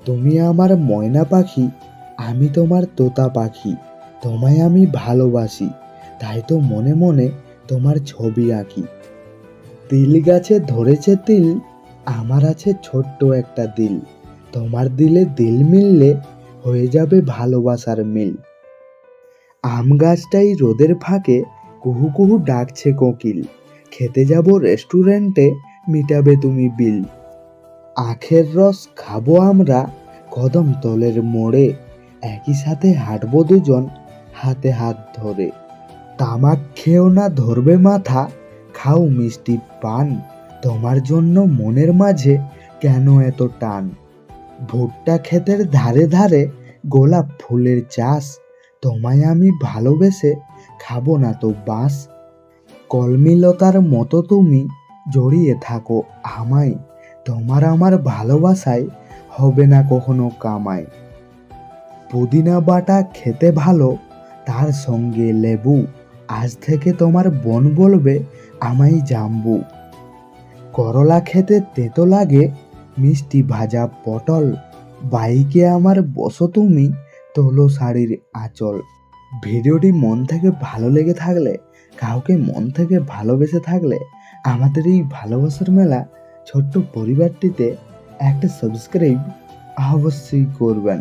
তুমি আমার ময়না পাখি, আমি তোমার তোতা পাখি। তোমায় আমি ভালোবাসি, তাই তো মনে মনে তোমার ছবি আঁকি। তিল গাছে ধরেছে তিল, আমার আছে ছোট্ট একটা দিল। তোমার দিলে দিল মিললে হয়ে যাবে ভালোবাসার মিল। আম গাছটাই রোদের ফাঁকে কুহু কুহু ডাকছে কোকিল। খেতে যাব রেস্টুরেন্টে, মিটাবে তুমি বিল। আখের রস খাবো আমরা কদম তলের মোড়ে, একই সাথে হাঁটবো দুজন হাতে হাত ধরে। তামাক খেও না ধরবে মাথা, খাও মিষ্টি পান। তোমার জন্য মনের মাঝে কেন এত টান। ভুট্টা ক্ষেতের ধারে ধারে গোলাপ ফুলের চাষ। তোমায় আমি ভালোবেসে খাবো না তো বাঁশ। কলমিলতার মতো তুমি জড়িয়ে থাকো আমায়। তোমার আমার ভালোবাসায় হবে না কখনো কামাই। পুদিনা বাটা খেতে ভালো, তার সঙ্গে লেবু। আজ থেকে তোমার বোন বলবে আমায় জাম্বু। করলা খেতে তেতো লাগে, মিষ্টি ভাজা পটল। বাইকে আমার বসো তুমি, তোলো শাড়ির আঁচল। ভিডিওটি মন থেকে ভালো লেগে থাকলে, কাউকে মন থেকে ভালোবেসে থাকলে আমাদের এই ভালোবাসার মেলা ছোট্ট পরিবারটিতে একটা সাবস্ক্রাইব অবশ্যই করবেন।